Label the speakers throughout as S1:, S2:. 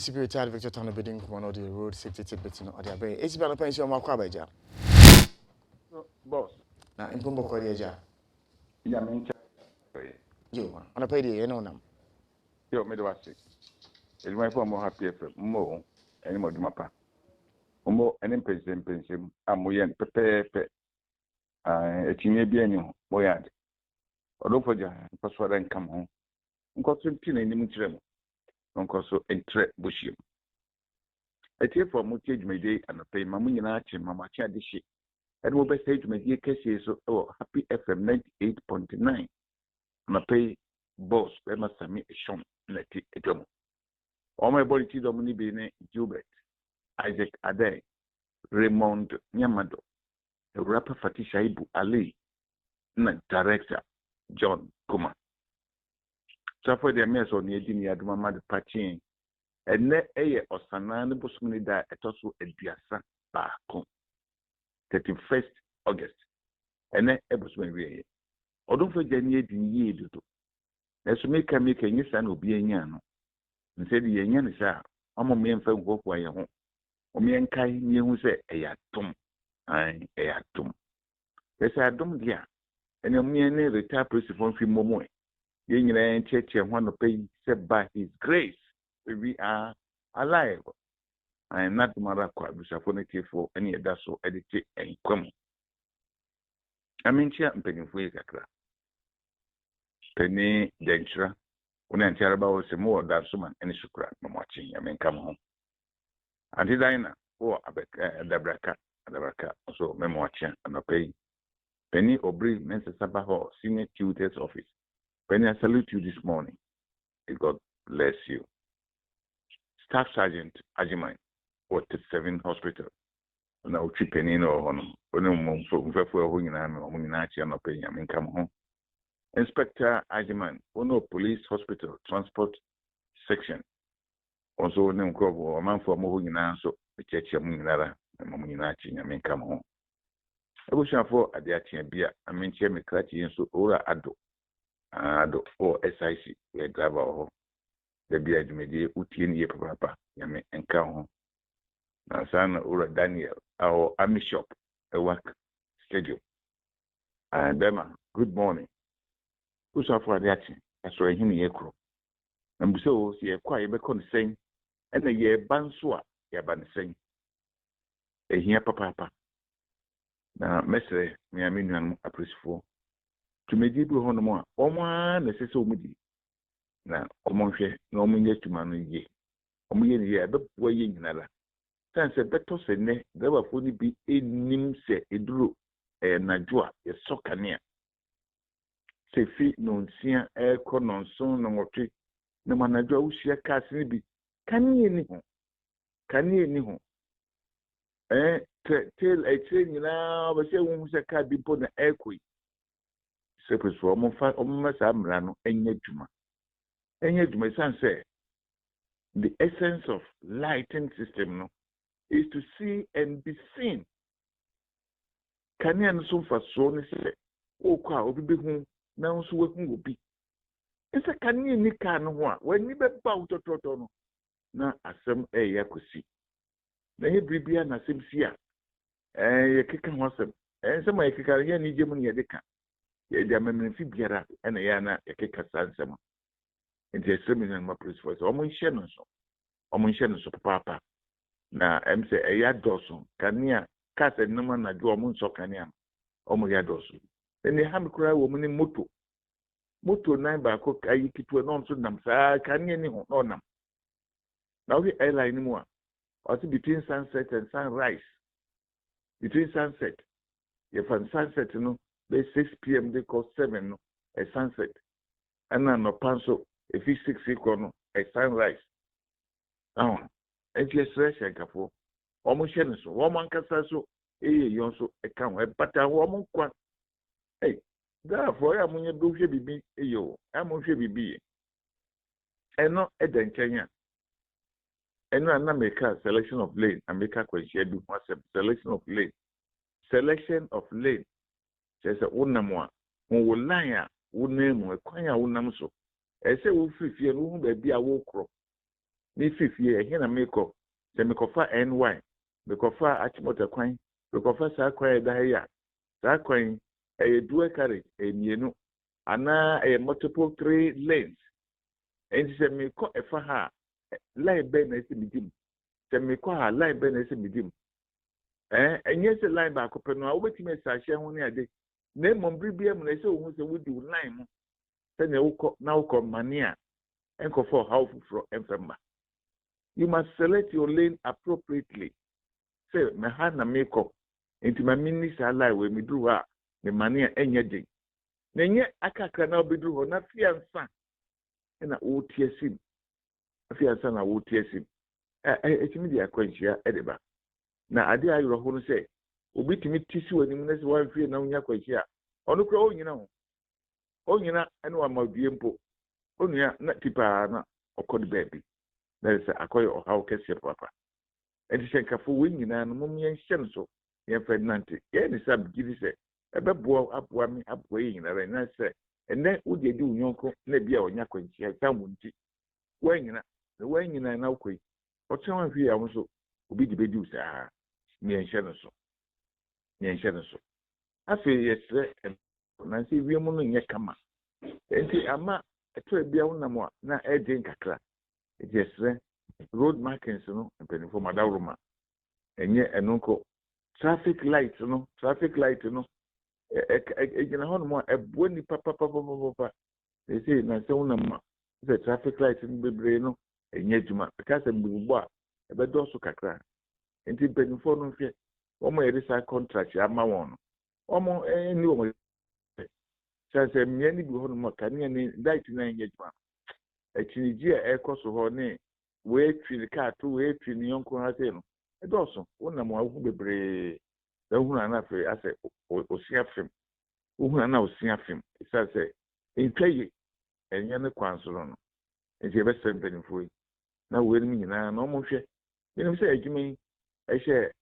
S1: ACP Victor Tandoh bidding one of the road safety tidbits or the bay. ACP no pension Makwabaja.
S2: Boss.
S1: Now, in Pumbo Korea. You on a payday, you know them.
S2: Yo, Midwest. It's my form of happy more any more mapa. More an impatient pension. I'm wearing pepe. A teenage being boyard. Although for Jan, password and come home. Uncle Tin in the Mutual. Uncle so a threat bushim. I take for mutage my day and pay my money in arching, Mamma Chadishi. And will be stage my dear cases so happy FM 98.9. And I pay boss, I must submit a shop, let it a drum. All my body to Domini Bene, Gilbert, Isaac Ade, Raymond Nyamado, the rapper Fatisha Ibu Ali, director John Kuma. So for the mess on the Edini Adumama the Pachin, and net a or Sanan Busmini that at also a Diasa Bacon. 31st August. And then Ebusman. Or don't forget any year to do. As to make a new son will be a yan. And said the yan is out. I'm a man for work while you're home. Or me and Kai knew who said a yatum. I a yatum. Yes, I don't dear. And a mere retired person from Fimomoy. Young and church and want to pay set by his grace. We are alive. I am not the mother quite for any of that so edited and come. I mean, I'm penny for you, Penny Dentra. When I tell about some more than someone any sucra, I'm watching. I mean, come home. And the diner, or the braca, also memoir, and a pay. Penny O'Brien, Mr. Sabaho, Senior Tutor's Office. Penny, I salute you this morning. God bless you. Staff Sergeant Ajimine. 47 hospital. Now, chipping in or on come home. Inspector Ajiman, Ono Police Hospital Transport Section. Also, no cover a man for moving so the church of Munara and Mamunachi, I mean, come home. I wish I for a dear beer, I mean, Chemi Crati and so Ora Ado or SIC, where driver the beer media, Utin ye papa, Yame, and come home. Son or Daniel, our army shop, a work schedule. And Emma, good morning. Who's off for that? That's why him here crow. And so, see a quiet becon sing, and a year bansua, yaban sing. A here papa. Now, Messer, me, I mean, I'm appreciable. To me, deep on more, or one, the so many. Now, common share, no means to man ye. Omi but way in another. Since a better say, there will only be a name say a drew a najua, a soccania. Say feet non seer air cornon son or tree. No man a draw she a casting be. Can ye any home? Can ye any home? Tell a train now, but say who's a cat be put an air quick. Suppose for almost Amrano, and yet to my son say the essence of lighting system no. Is to see and be seen. Can you so for so say, oh, cow, be home, now so working will be. It's a can you nick can one when you bet bout to Totono. Now, as some a yakusi. Then you be an asimsia. You kick and wasn't. And some I kick a yanny Germany a deca. Ye memory fibia and a yana a kick a sansama. It's a seminar my place for almost shannon so. Almost shannon so papa. Na say a yard dorsum, Kania, cast a number na do a moon so caniam, Omo yadosu. Then they have a cry woman in Moto. Moto 9 by cook, I keep to an onso nam, sa canyon or nam. Now the airline anymore. Also between sunset and sunrise. Between sunset. If on sunset, you know, they 6 p.m. they call 7 a sunset. And then no panso, if it's 6 equal a sunrise. Now. And just fresh and careful. Almost shenus, woman casasso, yonso, a count, but a woman quant. Hey, therefore, I'm on your blue shabby be, yo, I'm on shabby be. And not a denchanya. And not make a selection of lane, and make a question do selection of lane. Selection of lane. Says a woman, who will lie, would name, a quire, would namso. I say, we'll feel, who may be a walk. me fifie here na meko se mekofa NY mekofa achimota kwan mekofa sa kwan da ya sa kwan dual carriage mienu ana multiple 3 lanes enti se meko efa ha line be na ese midim se meko ha line be na ese midim enye se line ba ko no a wobetime sa hye ho ne ade na mombri bia mu na ese ohun se wodi line mu se na ukọ na ukọ mania enko for how for emfema. You must select your lane appropriately. Say me ha na meko enti ma minni sa line we mi duru ha me mania enye de na enye akakra na obeduru ho na fiansa na wo tiesim fiansa na wo tiesim etimi dia kwanhia edeba na ade ayro ho no say obi timi tisi wani mu na se wan fie na onya kwanhia onu kra onyina ene wa madue mpo onua na tipa na okodi baby na se akoy ohaw kese papa enti senkafo we nyina no mum yen hye nso yen fernante ye ni sab gidi se ebebo aboa mi aboa yin na na se ene wodi di unyonko na bia onya kwanhia tamunti we nyina na okoi ochewa hwe ya nso obi di bedi usa mi yen hye nso afi yesre na se wiemu no nye kama enti ama eto bia wonam na eden kakra yesre road markings no mpenifo madawroma enye enunko traffic light no ejina hono mo ebo ni papa ese na se wonam se traffic light no bebre no enye djuma because mbubo a ebedo so kakra enti mpenifo no hwe omo erisa contract ama won omo eni omo sase mieni bi hono mo kania ni light na enye djuma echiniji ekoso ho ne we twi ka to we twi ni yonko ha se no edoso wonam awu bebre da hunu na fe ase osia fem hunu na osia fem sase entwaye enye ne kwansoro no enti be sempenifo na we ni nyina na omo hwe menim se adwuma yi ehye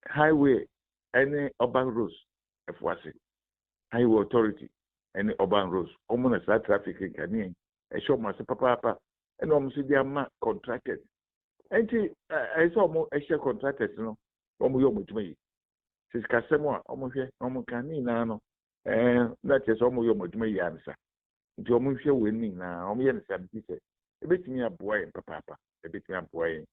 S2: highway any urban roads efwase highway authority any urban roads omo na sa traffic kani ehye omo se papa and omo se dia ma contracted enti ehye omo ehye contractors no omo yo motuma yi siskasemo a omo hwe omo kani na no that is omo yo motuma yi ansa nti omo hwe we ni na omo ye nsa bi se ebetimi aboa yen papa ebetimi aboa yen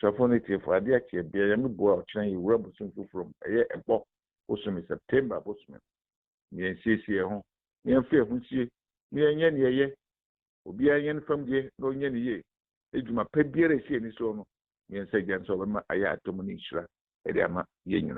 S2: Safonity for Adia Bia Yamibo, China, Robinson from a ebo, Osumi September, Bosman. Yen CC home, Yen Fair, who see me and Yen, Obi Yen from ye, no Yen ye. Ejuma Pebere, see any so, Yen Sagan Soloma, Ayatomini Shra, Ediama, Yen.